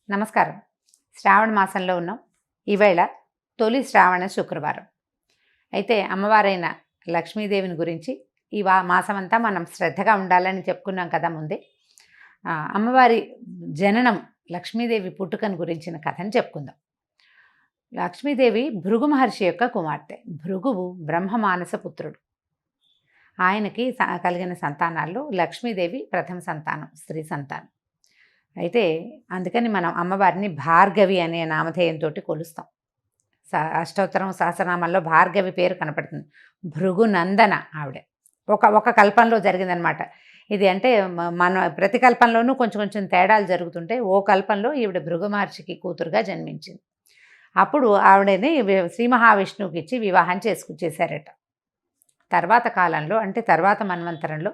నమస్కారం. శ్రావణ మాసంలో ఉన్నాం. ఈవేళ తొలి శ్రావణ శుక్రవారం. అయితే అమ్మవారైన లక్ష్మీదేవిని గురించి ఈ మాసమంతా మనం శ్రద్ధగా ఉండాలని చెప్పుకున్నాం కదా ముందే. అమ్మవారి జననం, లక్ష్మీదేవి పుట్టుకను గురించిన కథను చెప్పుకుందాం. లక్ష్మీదేవి భృగు మహర్షి యొక్క కుమార్తె. భృగువు బ్రహ్మమానస పుత్రుడు. ఆయనకి కలిగిన సంతానాల్లో లక్ష్మీదేవి ప్రథమ సంతానం, స్త్రీ సంతానం. అయితే అందుకని మనం అమ్మవారిని భార్గవి అనే నామధేయంతో కొలుస్తాం. అష్టోత్తరం సహస్రనామాల్లో భార్గవి పేరు కనపడుతుంది. భృగునందన ఆవిడ ఒక కల్పంలో జరిగిందనమాట ఇది. అంటే మన ప్రతి కల్పంలోనూ కొంచెం కొంచెం తేడాలు జరుగుతుంటే ఓ కల్పంలో ఈవిడ భృగు మహర్షికి కూతురుగా జన్మించింది. అప్పుడు ఆవిడని శ్రీ మహావిష్ణువుకి ఇచ్చి వివాహం చేశారట. తర్వాత కాలంలో, అంటే తర్వాత మన్వంతరంలో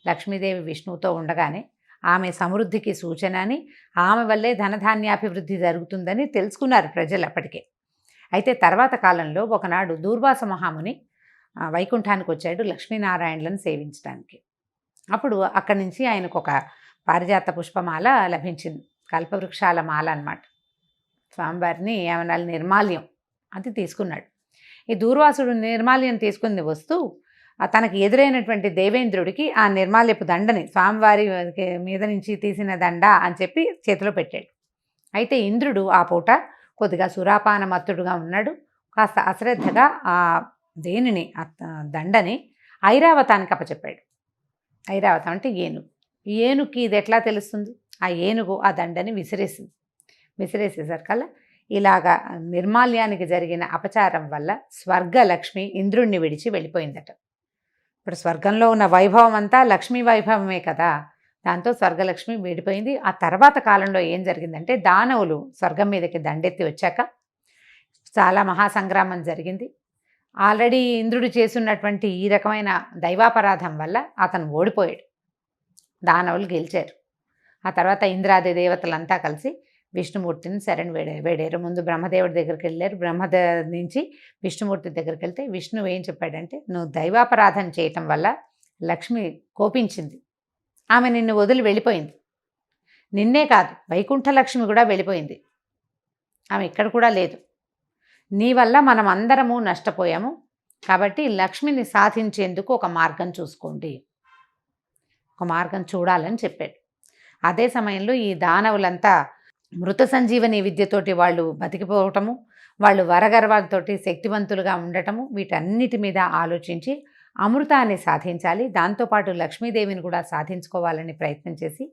లక్ష్మీదేవి విష్ణువుతో ఉండగానే ఆమె సమృద్ధికి సూచన అని, ఆమె వల్లే ధనధాన్యాభివృద్ధి జరుగుతుందని తెలుసుకున్నారు ప్రజలు అప్పటికే. అయితే తర్వాత కాలంలో ఒకనాడు దూర్వాస మహాముని వైకుంఠానికి వచ్చాడు లక్ష్మీనారాయణలను సేవించడానికి. అప్పుడు అక్కడి నుంచి ఆయనకు ఒక పారిజాత పుష్పమాల లభించింది, కల్పవృక్షాల మాల అన్నమాట. స్వామివారిని ఏమన్నా నిర్మాల్యం అది తీసుకున్నాడు. ఈ దూర్వాసుడు నిర్మాల్యం తీసుకుని వస్తూ తనకి ఎదురైనటువంటి దేవేంద్రుడికి ఆ నిర్మాల్యపు దండని, స్వామివారి మీద నుంచి తీసిన దండ అని చెప్పి చేతిలో పెట్టాడు. అయితే ఇంద్రుడు ఆ పూట కొద్దిగా సురాపాన మత్తుడుగా ఉన్నాడు. కాస్త అశ్రద్ధగా ఆ దండని ఐరావతానికి అప్పచెప్పాడు. ఐరావతం అంటే ఏనుగు. ఏనుగుకి ఇది ఎట్లా తెలుస్తుంది? ఆ ఏనుగు ఆ దండని విసిరేసేసరికల్లా ఇలాగా నిర్మాల్యానికి జరిగిన అపచారం వల్ల స్వర్గలక్ష్మి ఇంద్రుణ్ణి విడిచి వెళ్ళిపోయిందట. ఇప్పుడు స్వర్గంలో ఉన్న వైభవం అంతా లక్ష్మీ వైభవమే కదా, దాంతో స్వర్గలక్ష్మి విడిపోయింది. ఆ తర్వాత కాలంలో ఏం జరిగిందంటే, దానవులు స్వర్గం మీదకి దండెత్తి వచ్చాక చాలా మహాసంగ్రామం జరిగింది. ఆల్రెడీ ఇంద్రుడు చేసున్నటువంటి ఈ రకమైన దైవాపరాధం వల్ల అతను ఓడిపోయాడు. దానవులు గెలిచారు. ఆ తర్వాత ఇంద్రాది దేవతలంతా కలిసి విష్ణుమూర్తిని శరణ్ వేడారు. ముందు బ్రహ్మదేవుడి దగ్గరికి వెళ్ళారు. నుంచి విష్ణుమూర్తి దగ్గరికి వెళ్తే విష్ణువు ఏం చెప్పాడంటే, నువ్వు దైవాపరాధన చేయటం వల్ల లక్ష్మి కోపించింది, ఆమె నిన్ను వదిలి వెళ్ళిపోయింది. నిన్నే కాదు, వైకుంఠ లక్ష్మి కూడా వెళ్ళిపోయింది, ఆమె ఇక్కడ కూడా లేదు. నీ వల్ల మనం అందరము నష్టపోయాము. కాబట్టి లక్ష్మిని సాధించేందుకు ఒక మార్గం చూసుకోండి, ఒక మార్గం చూడాలని చెప్పాడు. అదే సమయంలో ఈ దానవులంతా మృత సంజీవని విద్యతోటి వాళ్ళు బతికిపోవటము, వాళ్ళు వరగర్వాలతోటి శక్తివంతులుగా ఉండటము, వీటన్నిటి మీద ఆలోచించి అమృతాన్ని సాధించాలి, దాంతోపాటు లక్ష్మీదేవిని కూడా సాధించుకోవాలని ప్రయత్నం చేసి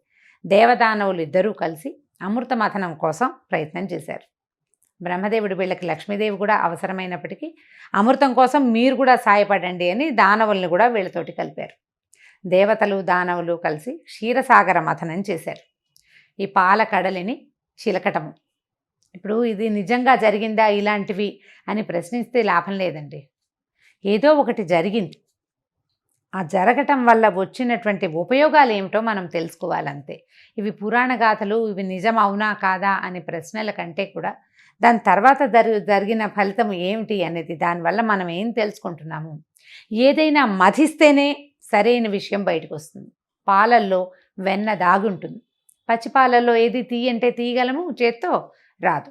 దేవదానవులు ఇద్దరూ కలిసి అమృత మథనం కోసం ప్రయత్నం చేశారు. బ్రహ్మదేవుడు వీళ్ళకి లక్ష్మీదేవి కూడా అవసరమైనప్పటికీ అమృతం కోసం మీరు కూడా సాయపడండి అని దానవుల్ని కూడా వీళ్ళతోటి కలిపారు. దేవతలు దానవులు కలిసి క్షీరసాగర మథనం చేశారు. ఈ పాల కడలిని చిలకటము. ఇప్పుడు ఇది నిజంగా జరిగిందా ఇలాంటివి అని ప్రశ్నిస్తే లాభం లేదండి. ఏదో ఒకటి జరిగింది. ఆ జరగటం వల్ల వచ్చినటువంటి ఉపయోగాలు ఏమిటో మనం తెలుసుకోవాలంతే. ఇవి పురాణ గాథలు, ఇవి నిజం అవునా కాదా అనే ప్రశ్నల కంటే కూడా దాని తర్వాత జరిగిన ఫలితం ఏమిటి అనేది, దానివల్ల మనం ఏం తెలుసుకుంటున్నాము. ఏదైనా మధిస్తేనే సరైన విషయం బయటకు వస్తుంది. పాలల్లో వెన్న దాగుంటుంది. పచ్చిపాలల్లో ఏది తీయంటే తీయగలము, చేత్తో రాదు.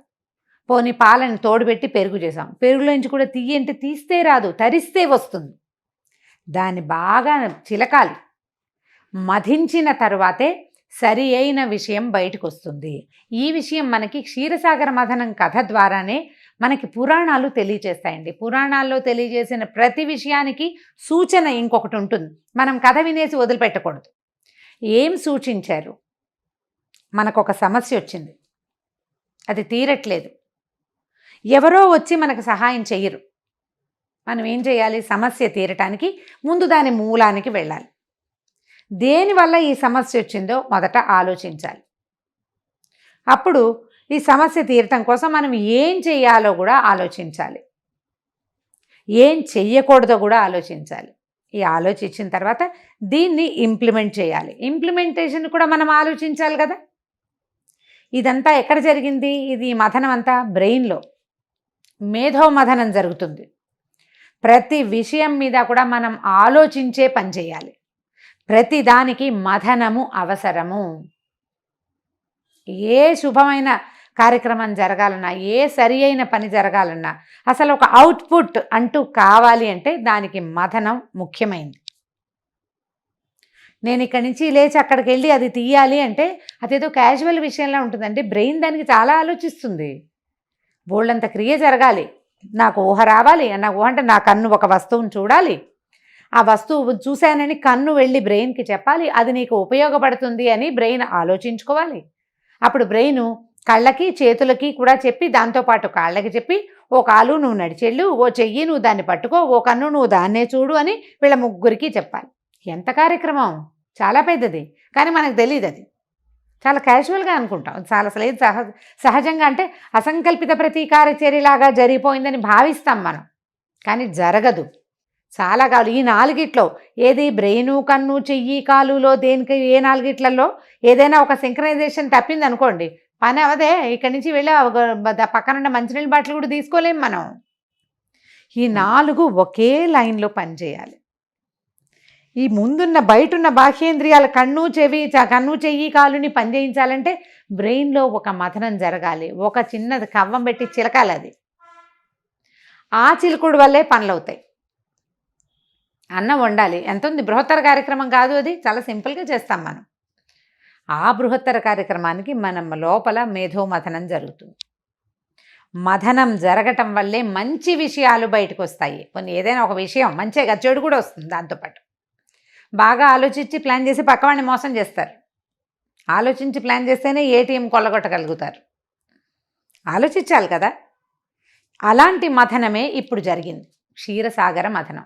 పోనీ పాలను తోడుపెట్టి పెరుగు చేసాం, పెరుగులోంచి కూడా తీయంటే తీస్తే రాదు, తరిస్తే వస్తుంది. దాన్ని బాగా చిలకాలి, మధించిన తరువాతే సరి అయిన విషయం బయటకు వస్తుంది. ఈ విషయం మనకి క్షీరసాగర మథనం కథ ద్వారానే మనకి పురాణాలు తెలియజేస్తాయండి. పురాణాల్లో తెలియజేసిన ప్రతి విషయానికి సూచన ఇంకొకటి ఉంటుంది. మనం కథ వినేసి వదిలిపెట్టకూడదు. ఏం సూచించారు? మనకొక సమస్య వచ్చింది, అది తీరట్లేదు, ఎవరో వచ్చి మనకు సహాయం చెయ్యరు. మనం ఏం చేయాలి? సమస్య తీరటానికి ముందు దాని మూలానికి వెళ్ళాలి. దేనివల్ల ఈ సమస్య వచ్చిందో మొదట ఆలోచించాలి. అప్పుడు ఈ సమస్య తీరటం కోసం మనం ఏం చేయాలో కూడా ఆలోచించాలి, ఏం చెయ్యకూడదో కూడా ఆలోచించాలి. ఈ ఆలోచించిన తర్వాత దీన్ని ఇంప్లిమెంట్ చేయాలి. ఇంప్లిమెంటేషన్ కూడా మనం ఆలోచించాలి కదా. ఇదంతా ఎక్కడ జరిగింది? ఇది మథనం అంతా బ్రెయిన్లో, మేధో మథనం జరుగుతుంది. ప్రతి విషయం మీద కూడా మనం ఆలోచించే పని చేయాలి. ప్రతి దానికి మథనము అవసరము. ఏ శుభమైన కార్యక్రమం జరగాలన్నా, ఏ సరి అయిన పని జరగాలన్నా, అసలు ఒక అవుట్పుట్ అంటూ కావాలి అంటే దానికి మథనం ముఖ్యమైనది. నేను ఇక్కడి నుంచి లేచి అక్కడికి వెళ్ళి అది తీయాలి అంటే అదేదో క్యాజువల్ విషయంలో ఉంటుందండి. బ్రెయిన్ దానికి చాలా ఆలోచిస్తుంది. బోల్డంత క్రియ జరగాలి. నాకు ఊహ రావాలి. నాకు ఊహ అంటే నా కన్ను ఒక వస్తువుని చూడాలి. ఆ వస్తువు చూశానని కన్ను వెళ్ళి బ్రెయిన్కి చెప్పాలి. అది నీకు ఉపయోగపడుతుంది అని బ్రెయిన్ ఆలోచించుకోవాలి. అప్పుడు బ్రెయిన్ కళ్ళకి చేతులకి కూడా చెప్పి, దాంతోపాటు కాళ్ళకి చెప్పి, ఓ కాలు నువ్వు నడిచెళ్ళు, ఓ చెయ్యి నువ్వు దాన్ని పట్టుకో, ఓ కన్ను నువ్వు దాన్నే చూడు అని వీళ్ళ ముగ్గురికి చెప్పాలి. ఎంత కార్యక్రమం, చాలా పెద్దది. కానీ మనకు తెలియదు. అది చాలా క్యాజువల్గా అనుకుంటాం. చాలా అసలు ఏది సహజంగా అంటే అసంకల్పిత ప్రతీకార చర్యలాగా జరిగిపోయిందని భావిస్తాం మనం. కానీ జరగదు. చాలా కావాలి. ఈ 4గిట్లో ఏది బ్రెయిను, కన్ను, చెయ్యి, కాలులో దేనికి ఏ 4గిట్లలో ఏదైనా ఒక సింక్రనైజేషన్ తప్పింది అనుకోండి, పని అవదే. ఇక్కడి నుంచి వెళ్ళి పక్కనున్న మంచినీళ్ళ బాటిల్ కూడా తీసుకోలేం మనం. ఈ 4 ఒకే లైన్లో పనిచేయాలి. ఈ ముందున్న బయటున్న బాహ్యేంద్రియాల కన్ను, చెయ్యి, కాలుని పనిచేయించాలంటే బ్రెయిన్లో ఒక మథనం జరగాలి. ఒక చిన్నది కవ్వం పెట్టి చిలకాలి. అది ఆ చిలుకుడు వల్లే పనులు అవుతాయి. అన్నం వండాలి. ఎంత ఉంది, బృహత్తర కార్యక్రమం కాదు అది. చాలా సింపుల్గా చేస్తాం మనం. ఆ బృహత్తర కార్యక్రమానికి మనం లోపల మేధోమథనం జరుగుతుంది. మథనం జరగటం వల్లే మంచి విషయాలు బయటకు వస్తాయి. కొన్ని ఏదైనా ఒక విషయం మంచిగా, చెడు కూడా వస్తుంది దాంతోపాటు. బాగా ఆలోచించి ప్లాన్ చేసి పక్కవాడిని మోసం చేస్తారు. ఆలోచించి ప్లాన్ చేస్తేనే ఏటీఎం కొల్లగొట్టగలుగుతారు. ఆలోచించాలి కదా. అలాంటి మథనమే ఇప్పుడు జరిగింది. క్షీరసాగర మథనం.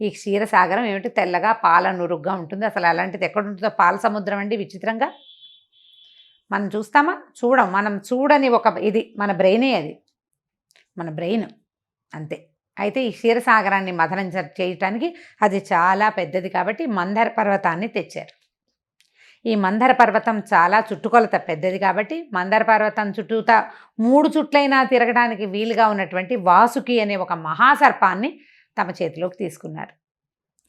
ఈ క్షీరసాగరం ఏమిటి, తెల్లగా పాల నురుగ్గా ఉంటుంది. అసలు అలాంటిది ఎక్కడ ఉంటుందో, పాల సముద్రం అండి. విచిత్రంగా మనం చూస్తామా? చూడం. మనం చూడని ఒక ఇది మన బ్రెయినే. అది మన బ్రెయిన్ అంతే. అయితే ఈ క్షీరసాగరాన్ని మథనం చేయటానికి అది చాలా పెద్దది కాబట్టి మందర పర్వతాన్ని తెచ్చారు. ఈ మందర పర్వతం చాలా చుట్టుకొలత పెద్దది కాబట్టి మందర పర్వతం చుట్టూతా 3 చుట్లైనా తిరగడానికి వీలుగా ఉన్నటువంటి వాసుకి అనే ఒక మహాసర్పాన్ని తమ చేతిలోకి తీసుకున్నారు.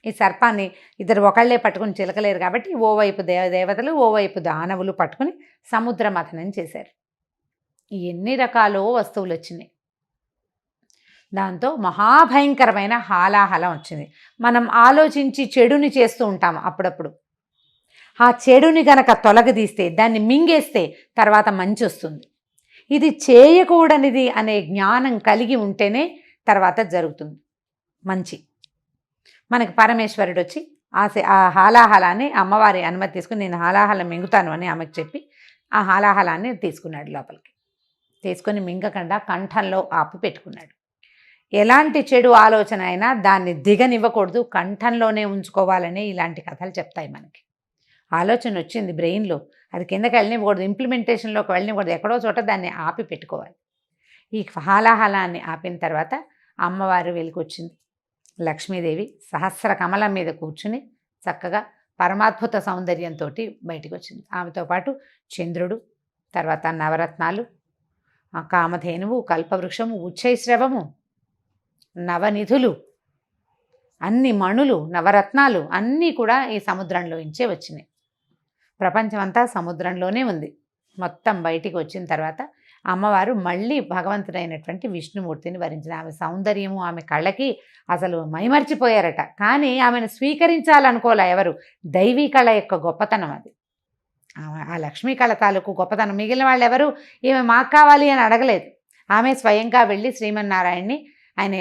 ఈ సర్పాన్ని ఇద్దరు ఒకళ్లే పట్టుకుని చిలకలేరు కాబట్టి ఓవైపు దేవతలు, ఓవైపు దానవులు పట్టుకుని సముద్ర మథనం చేశారు. ఎన్ని రకాలో వస్తువులు వచ్చినాయి. దాంతో మహాభయంకరమైన హాలాహలం వచ్చింది. మనం ఆలోచించి చెడుని చేస్తూ ఉంటాము అప్పుడప్పుడు. ఆ చెడుని గనక తొలగదీస్తే, దాన్ని మింగేస్తే తర్వాత మంచి వస్తుంది. ఇది చేయకూడనిది అనే జ్ఞానం కలిగి ఉంటేనే తర్వాత జరుగుతుంది మంచి. మనకి పరమేశ్వరుడు వచ్చి ఆ హాలాహలాన్ని అమ్మవారి అనుమతి తీసుకుని, నేను హాలాహలం మింగుతాను అని ఆమెకు చెప్పి ఆ హాలాహలాన్ని తీసుకున్నాడు లోపలికి. తీసుకొని మింగకుండా కంఠంలో ఆపు పెట్టుకున్నాడు. ఎలాంటి చెడు ఆలోచన అయినా దాన్ని దిగనివ్వకూడదు, కంఠంలోనే ఉంచుకోవాలని ఇలాంటి కథలు చెప్తాయి మనకి. ఆలోచన వచ్చింది బ్రెయిన్లో, అది కిందకి వెళ్ళనివ్వకూడదు, ఇంప్లిమెంటేషన్లోకి వెళ్ళనివ్వకూడదు, ఎక్కడో చోట దాన్ని ఆపి పెట్టుకోవాలి. ఈ హాలాహలాన్ని ఆపిన తర్వాత అమ్మవారు వెలికొచ్చింది. లక్ష్మీదేవి సహస్ర కమలం మీద కూర్చుని చక్కగా పరమాద్భుత సౌందర్యంతో బయటికి వచ్చింది. ఆమెతో పాటు చంద్రుడు, తర్వాత నవరత్నాలు, కామధేనువు, కల్పవృక్షము, ఉచ్చైశ్రవము, నవనిధులు, అన్ని మణులు, నవరత్నాలు అన్నీ కూడా ఈ సముద్రంలోంచే వచ్చినాయి. ప్రపంచమంతా సముద్రంలోనే ఉంది. మొత్తం బయటికి వచ్చిన తర్వాత అమ్మవారు మళ్ళీ భగవంతుడైనటువంటి విష్ణుమూర్తిని వరించింది. ఆమె సౌందర్యము, ఆమె కళ్ళకి అసలు మైమర్చిపోయారట. కానీ ఆమెను స్వీకరించాలనుకోలే ఎవరు. దైవీ కళ యొక్క గొప్పతనం అది. ఆ లక్ష్మీ కళ తాలూకు గొప్పతనం. మిగిలిన వాళ్ళు ఎవరు ఈమె మాకు కావాలి అని అడగలేదు. ఆమె స్వయంగా వెళ్ళి శ్రీమన్నారాయణ్ణి ఆయన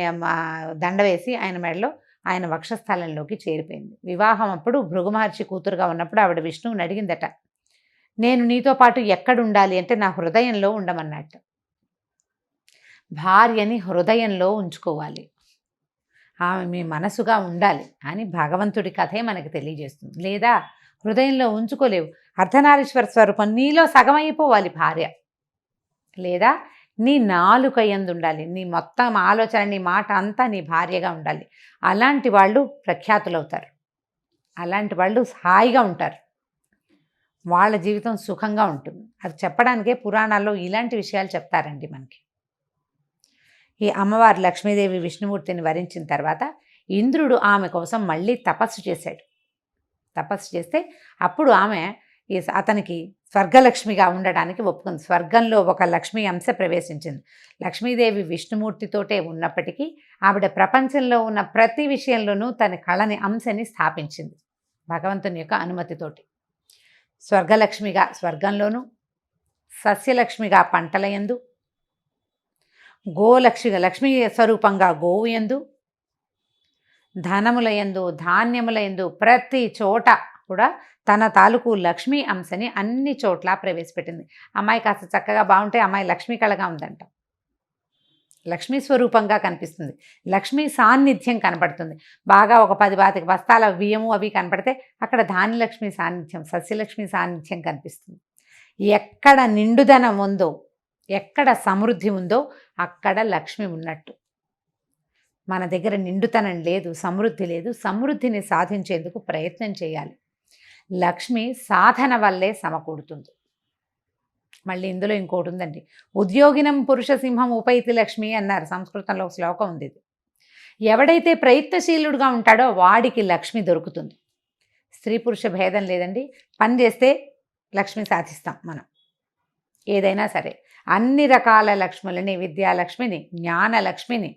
దండ వేసి ఆయన మెడలో, ఆయన వక్షస్థలంలోకి చేరిపోయింది. వివాహం అప్పుడు భృగు మహర్షి కూతురుగా ఉన్నప్పుడు ఆవిడ విష్ణువుని అడిగిందట, నేను నీతో పాటు ఎక్కడుండాలి అంటే నా హృదయంలో ఉండమన్నట్టు. భార్యని హృదయంలో ఉంచుకోవాలి, ఆమె మీ మనసుగా ఉండాలి అని భగవంతుడి కథే మనకి తెలియజేస్తుంది. లేదా హృదయంలో ఉంచుకోలేవు. అర్ధనారీశ్వర స్వరూపం నీలో సగం అయిపోవాలి భార్య. లేదా నీ నాలుక యందు ఉండాలి, నీ మొత్తం ఆలోచన, నీ మాట అంతా నీ భార్యగా ఉండాలి. అలాంటి వాళ్ళు ప్రఖ్యాతులవుతారు. అలాంటి వాళ్ళు హాయిగా ఉంటారు. వాళ్ళ జీవితం సుఖంగా ఉంటుంది. అది చెప్పడానికే పురాణాల్లో ఇలాంటి విషయాలు చెప్తారండి మనకి. ఈ అమ్మవారు లక్ష్మీదేవి విష్ణుమూర్తిని వరించిన తర్వాత ఇంద్రుడు ఆమె కోసం మళ్ళీ తపస్సు చేశాడు. తపస్సు చేస్తే అప్పుడు ఆమె అతనికి స్వర్గలక్ష్మిగా ఉండడానికి ఒప్పుకుంది. స్వర్గంలో ఒక లక్ష్మీ అంశ ప్రవేశించింది. లక్ష్మీదేవి విష్ణుమూర్తితోటే ఉన్నప్పటికీ ఆవిడ ప్రపంచంలో ఉన్న ప్రతి విషయంలోనూ తన కళని అంశని స్థాపించింది భగవంతుని యొక్క అనుమతితోటి. స్వర్గలక్ష్మిగా స్వర్గంలోనూ, సస్యలక్ష్మిగా పంటలయందు, లక్ష్మీ స్వరూపంగా గోవు యందు, ధనములయందు, ధాన్యములయందు ప్రతి చోట కూడా తన తాలూకు లక్ష్మీ అంశని అన్ని చోట్ల ప్రవేశపెట్టింది. అమ్మాయి కాస్త చక్కగా బాగుంటే అమ్మాయి లక్ష్మీ కళగా ఉందంట. లక్ష్మీ స్వరూపంగా కనిపిస్తుంది. లక్ష్మీ సాన్నిధ్యం కనపడుతుంది. బాగా ఒక 10 బస్తాల బియ్యము అవి కనపడితే అక్కడ ధాన్యలక్ష్మి సాన్నిధ్యం, సస్యలక్ష్మి సాన్నిధ్యం కనిపిస్తుంది. ఎక్కడ నిండుదనం ఉందో, ఎక్కడ సమృద్ధి ఉందో అక్కడ లక్ష్మి ఉన్నట్టు. మన దగ్గర నిండుతనం లేదు, సమృద్ధి లేదు. సమృద్ధిని సాధించేందుకు ప్రయత్నం చేయాలి. లక్ష్మి సాధన వల్లే సమకూడుతుంది. మళ్ళీ ఇందులో ఇంకోటి ఉందండి. ఉద్యోగినం పురుష సింహం ఉపైతి లక్ష్మి అన్నారు. సంస్కృతంలో ఒక శ్లోకం ఉంది ఇది. ఎవడైతే ప్రయత్నశీలుడుగా ఉంటాడో వాడికి లక్ష్మి దొరుకుతుంది. స్త్రీ పురుష భేదం లేదండి. పని చేస్తే లక్ష్మి సాధిస్తాం మనం. ఏదైనా సరే అన్ని రకాల లక్ష్ములని, విద్యాలక్ష్మిని, జ్ఞానలక్ష్మిని,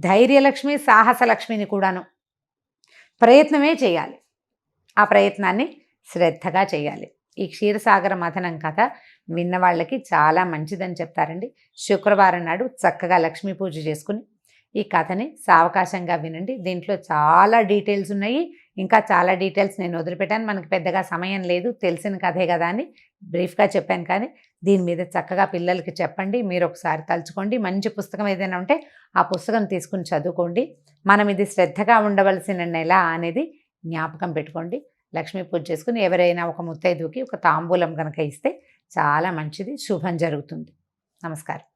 ధైర్యలక్ష్మి, సాహసలక్ష్మిని కూడాను ప్రయత్నమే చేయాలి. ఆ ప్రయత్నాన్ని శ్రద్ధగా చేయాలి. ఈ క్షీరసాగర మథనం కథ విన్న వాళ్ళకి చాలా మంచిదని చెప్తారండి. శుక్రవారం నాడు చక్కగా లక్ష్మీ పూజ చేసుకుని ఈ కథని సావకాశంగా వినండి. దీంట్లో చాలా డీటెయిల్స్ ఉన్నాయి. ఇంకా చాలా డీటెయిల్స్ నేను వదిలిపెట్టాను. మనకి పెద్దగా సమయం లేదు, తెలిసిన కథే కదా అని బ్రీఫ్గా చెప్పాను. కానీ దీని మీద చక్కగా పిల్లలకి చెప్పండి. మీరు ఒకసారి తలుచుకోండి. మంచి పుస్తకం ఏదైనా ఉంటే ఆ పుస్తకం తీసుకుని చదువుకోండి. మనం ఇది శ్రద్ధగా ఉండవలసిన నెల అనేది జ్ఞాపకం పెట్టుకోండి. లక్ష్మీ పూజ చేసుకుని ఎవరైనా ఒక ముత్తైదుకి ఒక తాంబూలం కనుక ఇస్తే చాలా మంచిది, శుభం జరుగుతుంది. నమస్కారం.